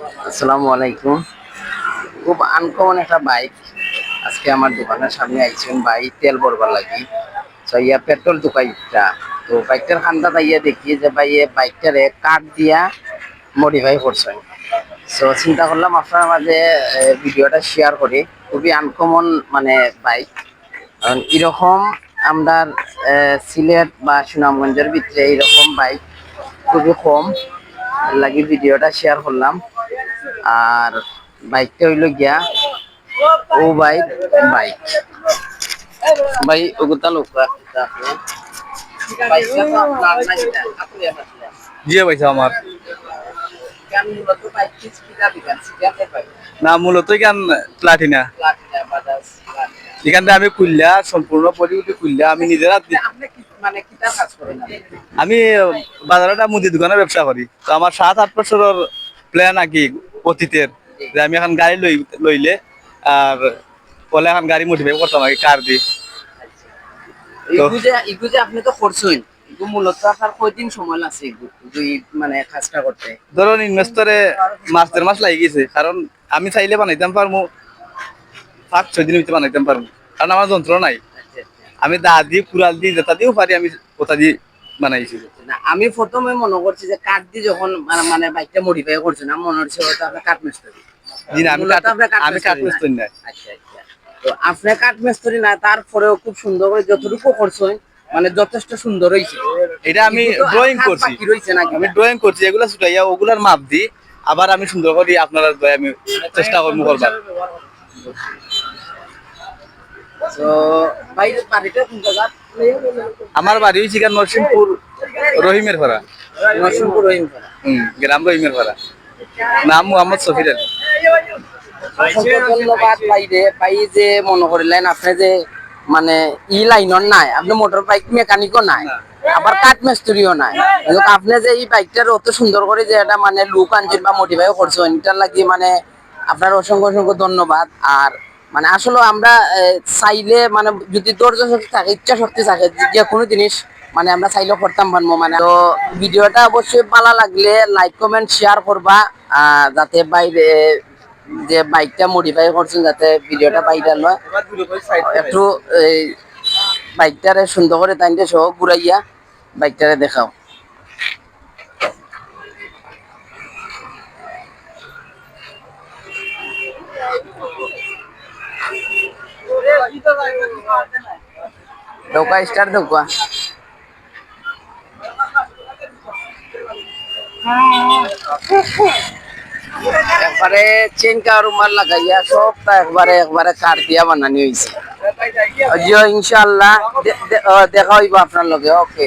আসসালামু আলাইকুম। খুব আনকমন একটা বাইক আজকে আমার দোকানের সামনে আইছেন ভাই তেল ভরবার লাগি। তো ইয়া পেট্রোল দোকানটা, তো বাইকটার খান্দা তাইয়া দেখি যে ভাই এ বাইকটারে কাঠ দিয়া মডিফাই করছেন। সো চিন্তা করলাম আপনার মাঝে ভিডিওটা শেয়ার করি। খুবই আনকমন মানে বাইক, কারণ এরকম আমরা সিলেট বা সুনামগঞ্জের ভিতরে এরকম বাইক খুবই কম, লাগি ভিডিওটা শেয়ার করলাম। আর বাইকটা হইল গিয়া ও বাইক বাইক ভাই ওগুতা লোক বাইকটা তো আপনার না, এটা আপনি আপনার জি ভাইসা আমার কেন মূলত বাইক কিটা দিবেন সিরিয়াসের বাইক না মূলত এখান প্লাটিনা প্লাটিনা বাজাজ প্লাটিনা। এখান থেকে আমি কুল্লা সম্পূর্ণ পরিবর্তন কুল্লা আমি নিজের হাত দিয়ে- আপনি কি মানে কিটা কাজ করেন আপনি? আমি বাজারে একটা মুদি দোকানের ব্যবসা করি। তো আমার 7-8 বছরের প্ল্যান আর কি অতীতের, যে আমি এখন গাড়ি লইলে আর বলে এখন গাড়ি মোটিভেট করতাম আগে কার দিয়ে। তো ইগু যে আপনি তো করছেন, ইগু মূলত আপনার কয়দিন সময় লাগছে ইগু দুই মানে কাজটা করতে? ধরুন ইনভেস্টরে মাস লাগে গেছে, কারণ আমি চাইলে বানাইতাম পারবো 5-6 দিনের ভিতরে বানাইতাম পারবো, কারণ আমার যন্ত্র নাই। আচ্ছা, আচ্ছা। আমি দা দিয়ে কুড়াল দিয়ে যেটা দিয়েও পারি, আমি ওটা দিয়ে বানাইছি। না, আমি প্রথমে মনে করছি যে কাঠ দিয়ে যখন মানে বাইকটা মডিফাই করছেন, আমি মনে হচ্ছে হয়তো আপনার কাঠ মিস্ত্রি। জি না, আমি মূলত আপনার আমি কাঠ মিস্ত্রি নাই। আচ্ছা, আচ্ছা। তো আপনার কাঠ মিস্ত্রি না, তারপরেও খুব সুন্দর করে যতটুকু করছেন মানে যথেষ্ট সুন্দর হয়েছে। এটা আমি কিন্তু ড্রয়িং হাত করছি, বাকি রয়েছে নাকি? আমি ড্রয়িং করছি, এগুলা ছুটাইয়া ওগুলার মাপ দিই, আবার আমি সুন্দর করি আপনারা দয়া আমি চেষ্টা করবো করবার। তো বাইরের বাড়িটা কোন জায়গা? আমার বাড়ি হয়েছে নরসিংপুর রহিমের পাড়া। নরসিংপুর রহিমপাড়া। গ্রাম রহিমের পাড়া। নাম মোহাম্মদ সফির আলী। অসংখ্য ধন্যবাদ বাইরে পাই যে মনে করিলেন আপনি যে মানে ই লাইনর নাই, আপনি মোটর বাইক মেকানিকও নাই, আবার কাঠ মিস্ত্রিও নাই, কিন্তু আপনি যে এই বাইকটার অত সুন্দর করে যে এটা মানে লুক আনছেন বা মডিফাই করছেন, এটার লাগি মানে আপনার অসংখ্য অসংখ্য ধন্যবাদ। আর মানে আসলে আমরা চাইলে মানে যদি ধৈর্য শক্তি থাকে, ইচ্ছা শক্তি থাকে, যে কোনো জিনিস মানে আমরা চাইলেও করতাম পারবো। মানে তো ভিডিওটা অবশ্যই ভালো লাগলে লাইক কমেন্ট শেয়ার করবা, যাতে বাইরে যে বাইকটা মডিফাই করছেন যাতে ভিডিওটা ভাইরাল হয়। একটু এই বাইকটারে সুন্দর করে তাইতে সহ ঘুরাইয়া বাইকটারে দেখাও। ঢোকা স্টার ঢোকা একবারে চেন কারুমার লাগাইয়া সবটা একবারে একবারে কাঠ দিয়া বানানি হয়েছে। জি ইনশাআল্লাহ দেখা হইব আপনার লগে। ওকে,